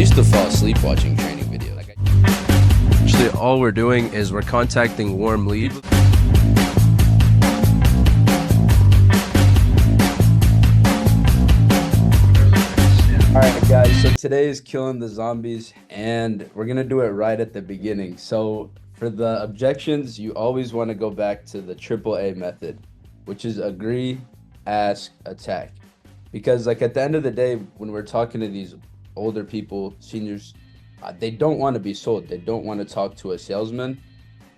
used to fall asleep watching training videos. Actually, all we're doing is we're contacting warm leads. Alright guys, so today is killing the zombies and we're gonna do it right at the beginning. So for the objections, you always want to go back to the AAA method, which is agree, ask, attack. Because like at the end of the day, when we're talking to these older people, seniors, they don't want to be sold. They don't want to talk to a salesman.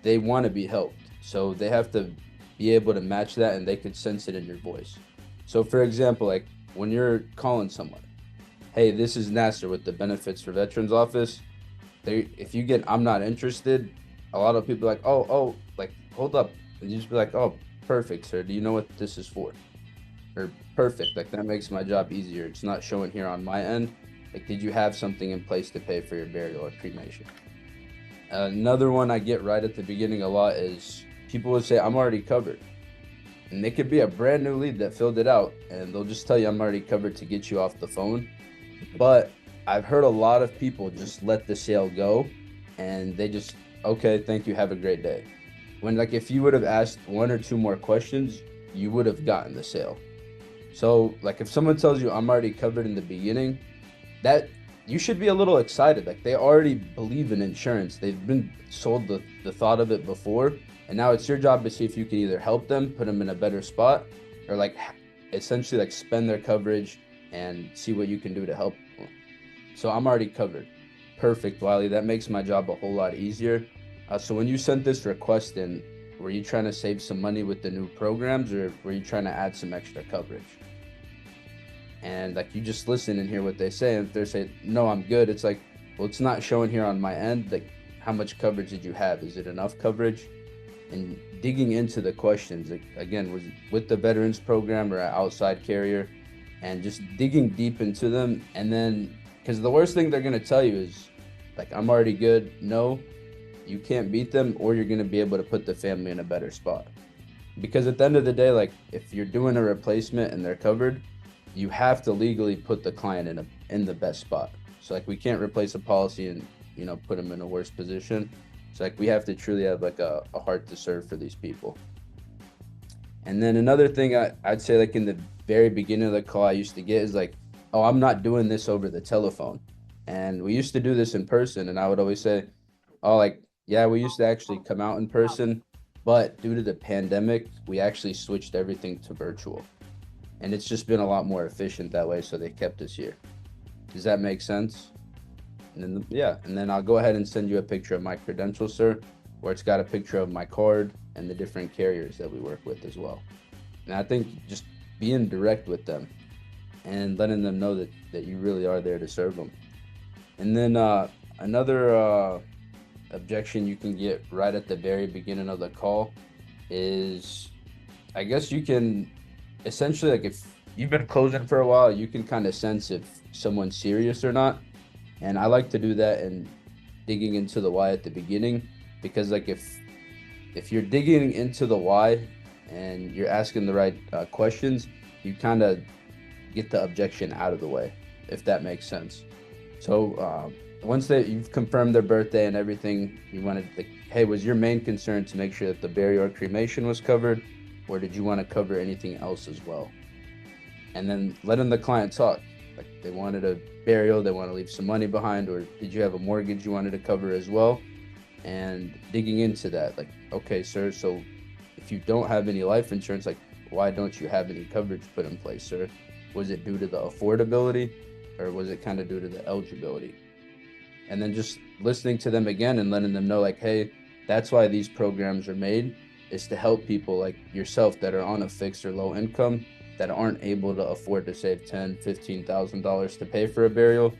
They want to be helped. So they have to be able to match that, and they could sense it in your voice. So for example, like when you're calling someone, hey, this is Nasser with the Benefits for Veterans Office. If you get, I'm not interested, a lot of people are like, oh, like, hold up. And you just be like, oh, perfect, sir. Do you know what this is for? Or perfect, like that makes my job easier. It's not showing here on my end. Like, did you have something in place to pay for your burial or cremation? Another one I get right at the beginning a lot is people will say, I'm already covered. And it could be a brand new lead that filled it out, and they'll just tell you, I'm already covered to get you off the phone. But I've heard a lot of people just let the sale go, and they just, okay, thank you, have a great day. When, like, if you would have asked one or two more questions, you would have gotten the sale. So, like, if someone tells you I'm already covered in the beginning, that you should be a little excited. Like, they already believe in insurance. They've been sold the thought of it before, and now it's your job to see if you can either help them, put them in a better spot, or like essentially like spend their coverage and see what you can do to help them. So I'm already covered. Perfect, Wiley. That makes my job a whole lot easier. So when you sent this request in, were you trying to save some money with the new programs, or were you trying to add some extra coverage? And like, you just listen and hear what they say. And if they're saying, no, I'm good, it's like, well, it's not showing here on my end. Like, how much coverage did you have? Is it enough coverage? And digging into the questions, like, again, was it with the veterans program or an outside carrier, and just digging deep into them. And then, because the worst thing they're going to tell you is like, I'm already good. No, you can't beat them, or you're going to be able to put the family in a better spot. Because at the end of the day, like, if you're doing a replacement and they're covered, you have to legally put the client in the best spot. So like, we can't replace a policy and, you know, put them in a worse position. So like, we have to truly have like a heart to serve for these people. And then another thing I'd say, like in the very beginning of the call, I used to get is like, oh, I'm not doing this over the telephone. And we used to do this in person, and I would always say, oh, like, yeah, we used to actually come out in person, but due to the pandemic, we actually switched everything to virtual. And it's just been a lot more efficient that way, so they kept us here. Does that make sense? And then, yeah, and then I'll go ahead and send you a picture of my credentials, sir, where it's got a picture of my card and the different carriers that we work with as well. And I think just being direct with them and letting them know that you really are there to serve them. And then another objection you can get right at the very beginning of the call is, I guess you can essentially, like, if you've been closing for a while, you can kind of sense if someone's serious or not. And I like to do that and digging into the why at the beginning, because like, if you're digging into the why and you're asking the right questions, you kind of get the objection out of the way, if that makes sense. So once you've confirmed their birthday and everything, you want to, like, hey, was your main concern to make sure that the burial or cremation was covered, or did you want to cover anything else as well? And then letting the client talk. Like, they wanted a burial, they want to leave some money behind, or did you have a mortgage you wanted to cover as well? And digging into that, like, okay, sir, so if you don't have any life insurance, like, why don't you have any coverage put in place, sir? Was it due to the affordability, or was it kind of due to the eligibility? And then just listening to them again and letting them know, like, hey, that's why these programs are made, is to help people like yourself that are on a fixed or low income, that aren't able to afford to save $10,000, $15,000 to pay for a burial,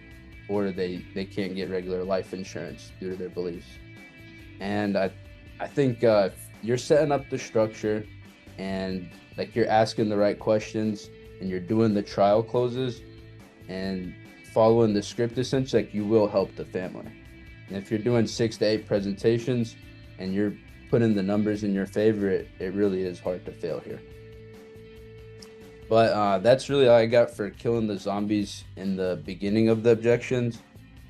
or they can't get regular life insurance due to their beliefs. And I think if you're setting up the structure and like you're asking the right questions and you're doing the trial closes and following the script, essentially, like, you will help the family. And if you're doing 6 to 8 presentations and you're putting the numbers in your favor, it really is hard to fail here. But that's really all I got for killing the zombies in the beginning of the objections.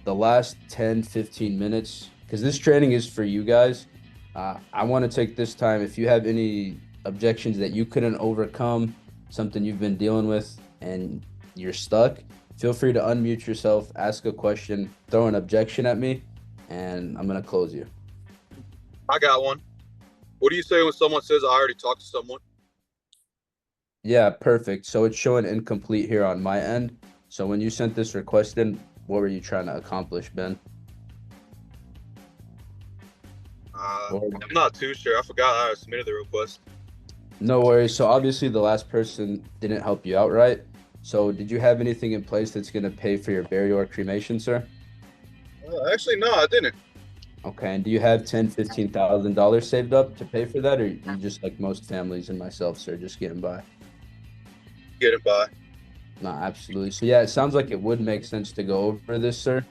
the last 10, 15 minutes, because this training is for you guys. I want to take this time. If you have any objections that you couldn't overcome, something you've been dealing with, and you're stuck, feel free to unmute yourself, ask a question, throw an objection at me, and I'm going to close you. I got one. What do you say when someone says I already talked to someone? Yeah, perfect. So it's showing incomplete here on my end. So when you sent this request in, what were you trying to accomplish, Ben? I'm not too sure. I forgot I submitted the request. No worries. So obviously the last person didn't help you out, right? So did you have anything in place that's going to pay for your burial or cremation, sir? Actually, no, I didn't. Okay. And do you have $10,000-$15,000 saved up to pay for that, or you just like most families and myself, sir, just getting by? Getting by. No, absolutely. So yeah, it sounds like it would make sense to go over this, sir.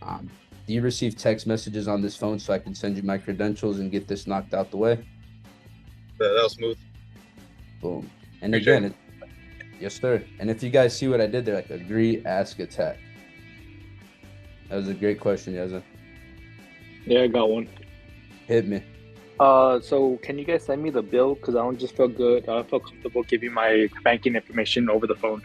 Do you receive text messages on this phone so I can send you my credentials and get this knocked out the way? Yeah, that was smooth. Boom. And again, yes, sir. And if you guys see what I did there, like agree, ask, attack. That was a great question, Yazan. Yeah, I got one. Hit me. So can you guys send me the bill? Because I don't just feel good. I don't feel comfortable giving my banking information over the phone.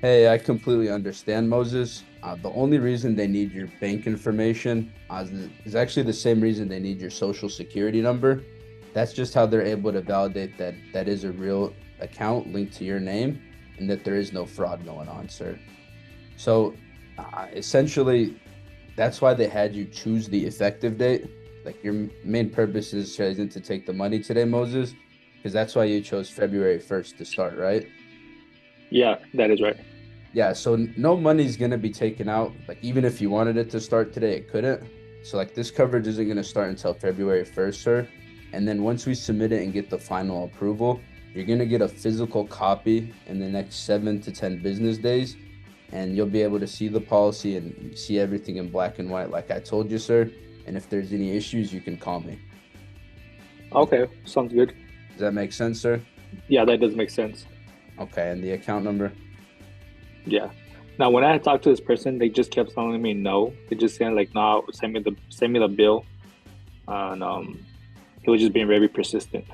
Hey, I completely understand, Moses. The only reason they need your bank information is actually the same reason they need your social security number. That's just how they're able to validate that that is a real account linked to your name and that there is no fraud going on, sir. So essentially, that's why they had you choose the effective date. Like your main purpose isn't to take the money today, Moses, because that's why you chose February 1st to start, right? Yeah, that is right. Yeah, so no money's going to be taken out. Like even if you wanted it to start today, it couldn't. So like this coverage isn't going to start until February 1st, sir. And then once we submit it and get the final approval, you're going to get a physical copy in the next 7 to 10 business days. And you'll be able to see the policy and see everything in black and white like I told you, sir. And if there's any issues, you can call me. Okay, sounds good. Does that make sense, sir? Yeah, that does make sense. Okay, and the account number? Yeah. Now, when I talked to this person, they just kept telling me no. They just saying like, "No, send me the bill," and he was just being very persistent.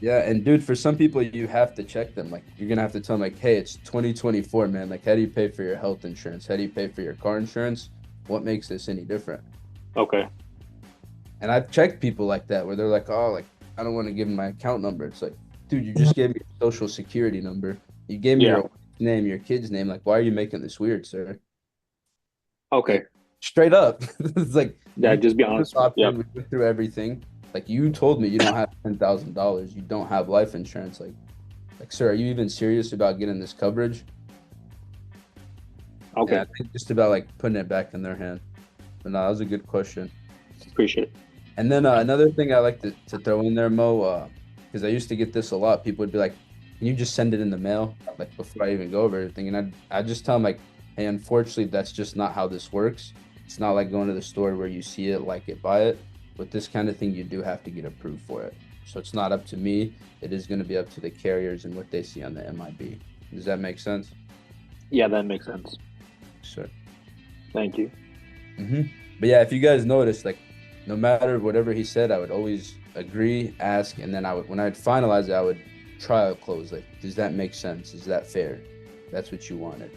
Yeah, and dude, for some people, you have to check them. Like, you're gonna have to tell them, like, "Hey, it's 2024, man. Like, how do you pay for your health insurance? How do you pay for your car insurance? What makes this any different?" Okay. And I've checked people like that where they're like, "Oh, like, I don't want to give them my account number." It's like, dude, you just gave me your social security number. You gave me your name, your kid's name. Like, why are you making this weird, sir? Okay. Straight up. It's like, Yeah, just be honest. Yeah. We went through everything. Like, you told me you don't have $10,000. You don't have life insurance. Like, sir, are you even serious about getting this coverage? Okay. Yeah, I think just about like putting it back in their hand. But no, that was a good question. Appreciate it. And then another thing I like to throw in there, Mo, because I used to get this a lot. People would be like, "Can you just send it in the mail?" Like before I even go over everything, and I just tell them like, "Hey, unfortunately, that's just not how this works. It's not like going to the store where you see it, like it, buy it. With this kind of thing, you do have to get approved for it. So it's not up to me. It is going to be up to the carriers and what they see on the MIB." Does that make sense? Yeah, that makes sense. Sure. Thank you. But yeah, if you guys notice, like, no matter whatever he said, I would always agree, ask, and then when I'd finalize it, I would trial close. Like, does that make sense? Is that fair? That's what you wanted.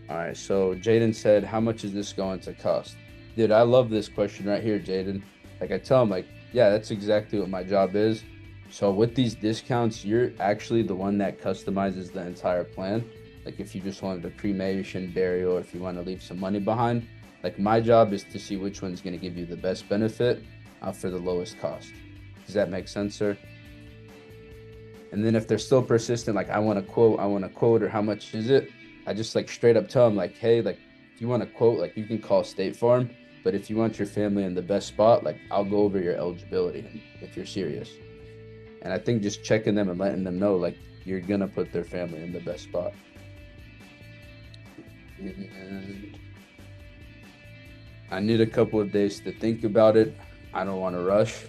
All right, so Jaden said, "How much is this going to cost?" Dude, I love this question right here, Jaden. Like, I tell him, like, yeah, that's exactly what my job is. So with these discounts, you're actually the one that customizes the entire plan. Like, if you just wanted a cremation, burial, or if you want to leave some money behind, like, my job is to see which one's going to give you the best benefit for the lowest cost. Does that make sense, sir? And then if they're still persistent, like, I want a quote, or how much is it? I just like straight up tell them like, "Hey, like, if you want a quote, like, you can call State Farm, but if you want your family in the best spot, like, I'll go over your eligibility if you're serious." And I think just checking them and letting them know, like, you're going to put their family in the best spot. And I need a couple of days to think about it. I don't want to rush.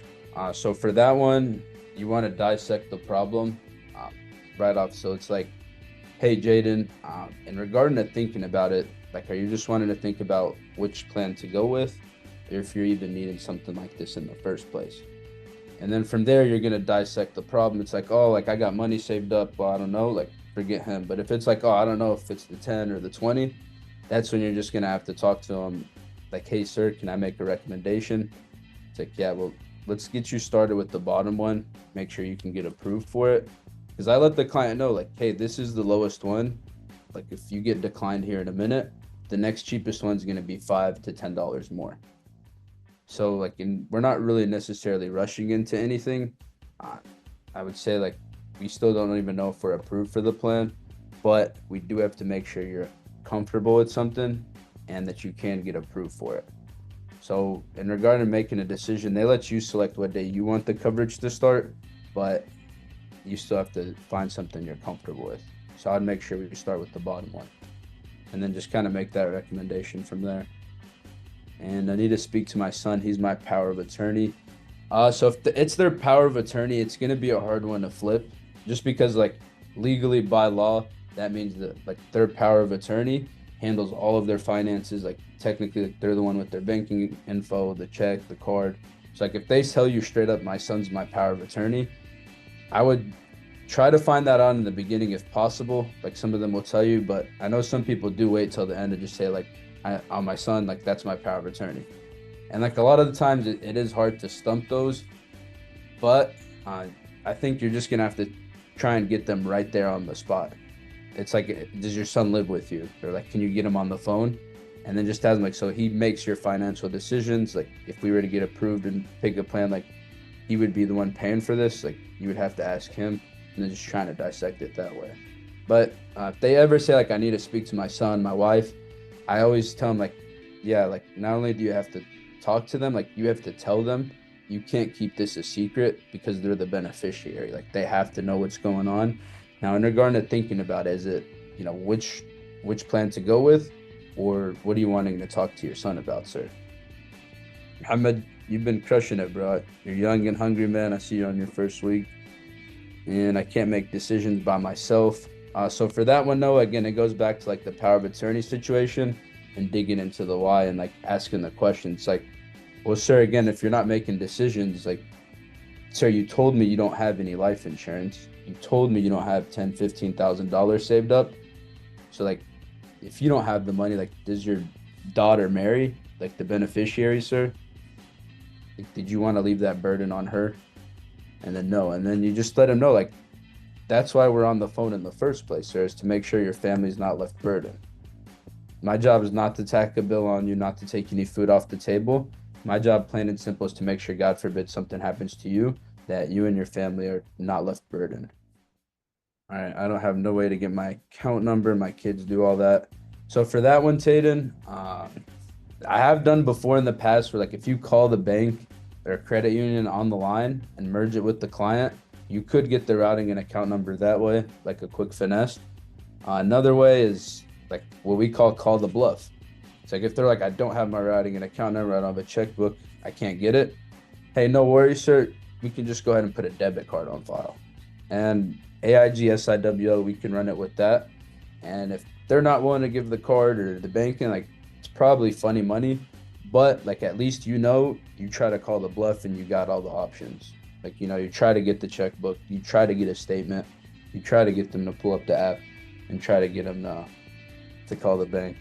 So for that one, you want to dissect the problem right off. So it's like, hey, Jaden, in regarding to thinking about it, like, are you just wanting to think about which plan to go with, or if you're even needing something like this in the first place? And then from there, you're going to dissect the problem. It's like, oh, like I got money saved up. Well, I don't know, like forget him. But if it's like, oh, I don't know if it's the 10 or the 20, that's when you're just going to have to talk to him like, hey, sir, can I make a recommendation? It's like, yeah, well, let's get you started with the bottom one. Make sure you can get approved for it. Because I let the client know, like, hey, this is the lowest one. Like, if you get declined here in a minute, the next cheapest one's going to be $5 to $10 more. So, like, we're not really necessarily rushing into anything. I would say, like, we still don't even know if we're approved for the plan, but we do have to make sure you're comfortable with something and that you can get approved for it. So, in regard to making a decision, they let you select what day you want the coverage to start, but you still have to find something you're comfortable with. So, I'd make sure we start with the bottom one and then just kind of make that recommendation from there. And I need to speak to my son. He's my power of attorney. So if it's their power of attorney, it's going to be a hard one to flip just because, like, legally by law, that means that, like, their power of attorney handles all of their finances. Like, technically, like, they're the one with their banking info, the check, the card. So, like, if they tell you straight up, my son's my power of attorney, I would try to find that out in the beginning if possible. Like, some of them will tell you, but I know some people do wait till the end to just say, like, on my son, like, that's my power of attorney. And, like, a lot of the times it is hard to stump those, but I think you're just gonna have to try and get them right there on the spot. It's like, does your son live with you? Or, like, can you get him on the phone? And then just have him, like, so he makes your financial decisions. Like, if we were to get approved and pick a plan, like, he would be the one paying for this. Like, you would have to ask him, and then just trying to dissect it that way. But if they ever say, like, I need to speak to my son, my wife, I always tell them, like, yeah, like, not only do you have to talk to them, like, you have to tell them. You can't keep this a secret because they're the beneficiary. Like, they have to know what's going on. Now, in regard to thinking about it, is it, you know, which plan to go with, or what are you wanting to talk to your son about, sir? Ahmed, you've been crushing it, bro. You're young and hungry, man. I see you on your first week, and I can't make decisions by myself. So for that one, though, again, it goes back to, like, the power of attorney situation and digging into the why and, like, asking the questions. Like, well, sir, again, if you're not making decisions, like, sir, you told me you don't have any life insurance. You told me you don't have $10,000, $15,000 saved up. So, like, if you don't have the money, like, does your daughter Mary, like, the beneficiary, sir? Like, did you want to leave that burden on her? And then no. And then you just let him know, like, that's why we're on the phone in the first place, sir, is to make sure your family's not left burdened. My job is not to tack a bill on you, not to take any food off the table. My job, plain and simple, is to make sure, God forbid, something happens to you, that you and your family are not left burdened. All right, I don't have no way to get my account number. My kids do all that. So for that one, Tayden, I have done before in the past where, like, if you call the bank or credit union on the line and merge it with the client, you could get the routing and account number that way, like a quick finesse. Another way is, like, what we call the bluff. It's like, if they're like, I don't have my routing and account number, I don't have a checkbook, I can't get it. Hey, no worries, sir. We can just go ahead and put a debit card on file. And AIG, SIWO, we can run it with that. And if they're not willing to give the card or the banking, like, it's probably funny money, but, like, at least, you know, you try to call the bluff and you got all the options. Like, you know, you try to get the checkbook, you try to get a statement, you try to get them to pull up the app and try to get them to call the bank.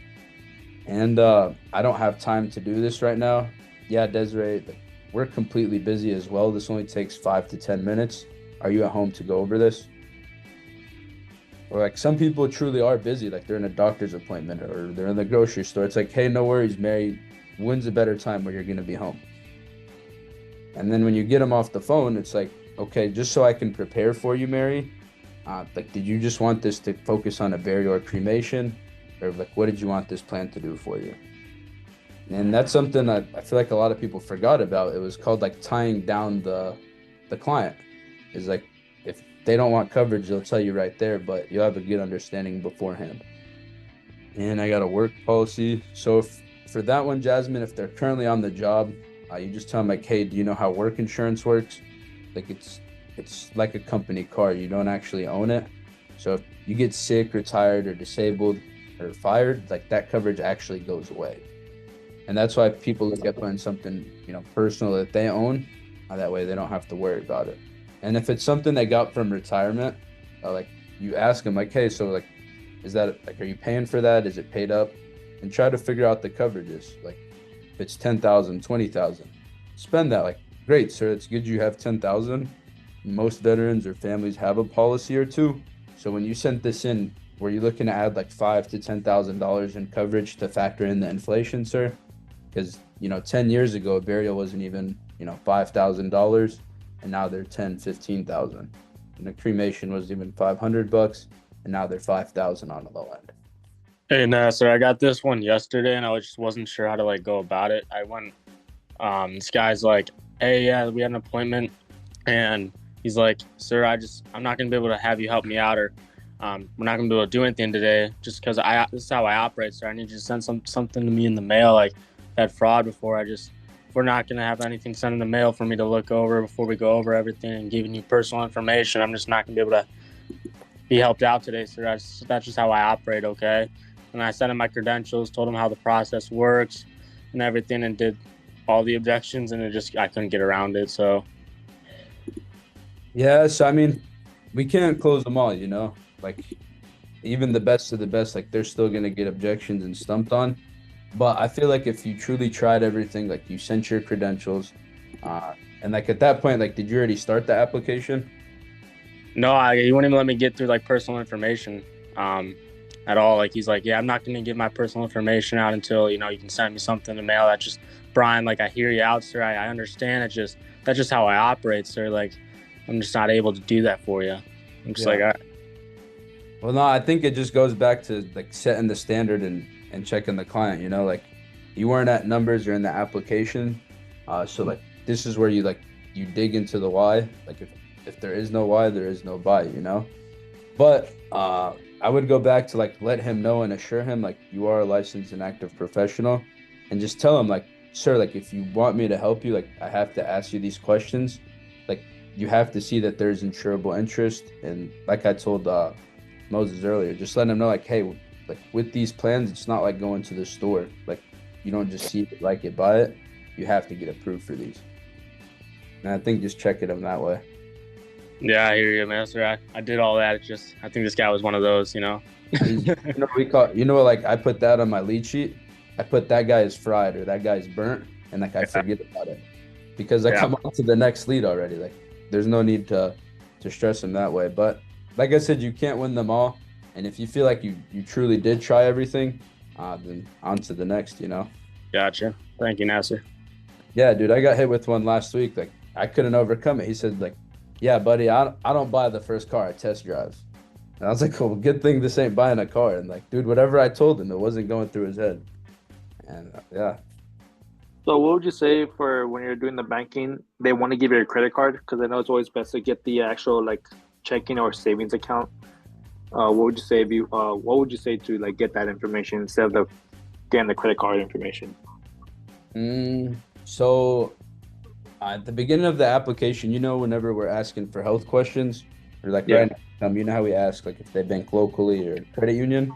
And I don't have time to do this right now. Yeah, Desiree, we're completely busy as well. This only takes 5 to 10 minutes. Are you at home to go over this? Or, like, some people truly are busy, like they're in a doctor's appointment or they're in the grocery store. It's like, hey, no worries, Mary, when's a better time where you're going to be home? And then when you get them off the phone, it's like, okay, just so I can prepare for you, Mary, like, did you just want this to focus on a burial or cremation? Or, like, what did you want this plan to do for you? And that's something I feel like a lot of people forgot about. It was called, like, tying down the client. Is like, if they don't want coverage, they'll tell you right there, but you'll have a good understanding beforehand. And I got a work policy. So for that one, Jasmine, if they're currently on the job, you just tell them, like, hey, do you know how work insurance works? Like, it's like a company car. You don't actually own it. So if you get sick, retired, or disabled, or fired, like that coverage actually goes away. And that's why people look at putting something, personal that they own. That way they don't have to worry about it. And if it's something they got from retirement, like you ask them, like, hey, so like, is that like, are you paying for that? Is it paid up? And try to figure out the coverages. Like, if it's 10,000, 20,000, spend that. Like, great, sir, it's good you have 10,000. Most veterans or families have a policy or two. So when you sent this in, were you looking to add like $5,000 to $10,000 in coverage to factor in the inflation, sir? Because 10 years ago, a burial wasn't even $5,000, and now they're 10, 15,000. And a cremation was even $500, and now they're 5,000 on the low end. Hey Nasser, I got this one yesterday, and I just wasn't sure how to like go about it. I went, this guy's like, "Hey, yeah, we had an appointment," and he's like, "Sir, I'm not gonna be able to have you help me out, or we're not gonna be able to do anything today, just because this is how I operate, sir. I need you to send something to me in the mail. Like, I've had fraud before. We're not gonna have anything sent in the mail for me to look over before we go over everything and giving you personal information. I'm just not gonna be able to be helped out today, sir. That's just how I operate, okay?" And I sent him my credentials, told him how the process works and everything, and did all the objections, and I couldn't get around it. So yeah, so I mean, we can't close them all, like even the best of the best, like they're still gonna get objections and stumped on. But I feel like if you truly tried everything, like you sent your credentials, and like at that point, like, did you already start the application? no, he wouldn't even let me get through like personal information at all. Like, he's like, "Yeah, I'm not gonna give my personal information out until you can send me something in the mail." That's just, Brian, like, I hear you out, sir. I understand. That's just how I operate, sir. Like, I'm just not able to do that for you. I'm just Well, no, I think it just goes back to like setting the standard and checking the client, like you weren't at numbers or in the application. So like this is where you dig into the why. Like if there is no why, there is no buy, But I would go back to like let him know and assure him like you are a licensed and active professional, and just tell him like, "Sir, like if you want me to help you, like I have to ask you these questions. Like you have to see that there's insurable interest." And like I told Moses earlier, just let him know like, hey, like with these plans, it's not like going to the store. Like you don't just see it, like it, buy it. You have to get approved for these. And I think just checking them that way. Yeah, I hear you, man, sir. I did all that. I think this guy was one of those, Like I put that on my lead sheet. I put that guy is fried or that guy's burnt, and like I forget about it because I come on to the next lead already. Like there's no need to stress him that way. But like I said, you can't win them all. And if you feel like you truly did try everything, then on to the next, Gotcha. Thank you, Nasser. Yeah, dude, I got hit with one last week. Like I couldn't overcome it. He said like, "Yeah, buddy, I don't buy the first car I test drive." And I was like, "Well, good thing this ain't buying a car." And like, dude, whatever I told him, it wasn't going through his head. And yeah. So what would you say for when you're doing the banking, they want to give you a credit card? Because I know it's always best to get the actual like checking or savings account. What would you say to like get that information instead of getting the credit card information? So at the beginning of the application, whenever we're asking for health questions or like right now, how we ask like if they bank locally or credit union.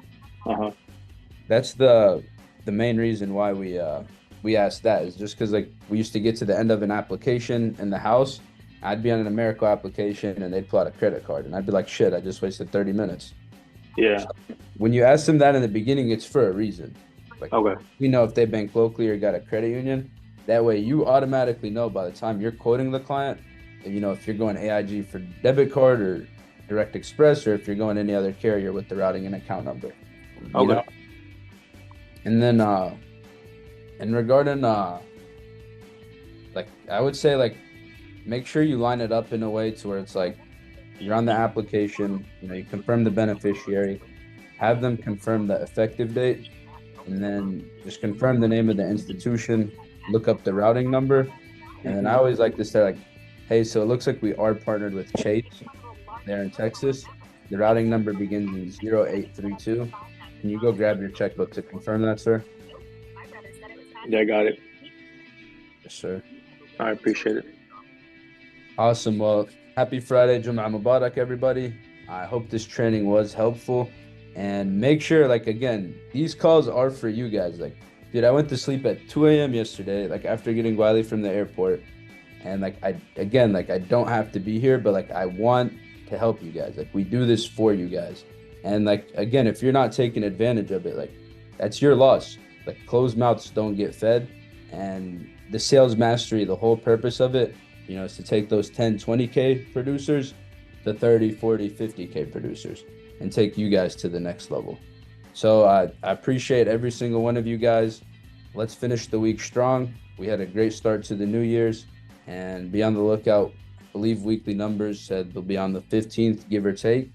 That's the main reason why we asked that is just because like we used to get to the end of an application in the house. I'd be on an AmeriCorps application and they'd pull out a credit card and I'd be like, "Shit, I just wasted 30 minutes." Yeah. So when you ask them that in the beginning, it's for a reason. Like, okay. If they bank locally or got a credit union, that way you automatically know by the time you're quoting the client, if you're going AIG for debit card or Direct Express, or if you're going any other carrier with the routing and account number. Okay. And then, and regarding, like, I would say, like, make sure you line it up in a way to where it's like, you're on the application, you confirm the beneficiary, have them confirm the effective date, and then just confirm the name of the institution, look up the routing number. And then I always like to say like, "Hey, so it looks like we are partnered with Chase there in Texas. The routing number begins in 0832. Can you go grab your checkbook to confirm that, sir?" Yeah, I got it. Yes, sir. I appreciate it. Awesome. Well, happy Friday, Jum'ah Mubarak, everybody. I hope this training was helpful. And make sure, like, again, these calls are for you guys. Like, dude, I went to sleep at 2 a.m. yesterday, like, after getting Wiley from the airport. And, like, I don't have to be here, but, like, I want to help you guys. Like, we do this for you guys. And, like, again, if you're not taking advantage of it, like, that's your loss. Like, closed mouths don't get fed. And the sales mastery, the whole purpose of it, is to take those 10, 20K producers to 30, 40, 50K producers and take you guys to the next level. So I appreciate every single one of you guys. Let's finish the week strong. We had a great start to the New Year's, and be on the lookout. I believe weekly numbers said they'll be on the 15th, give or take.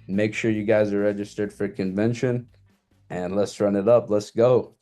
Make sure you guys are registered for convention, and let's run it up. Let's go.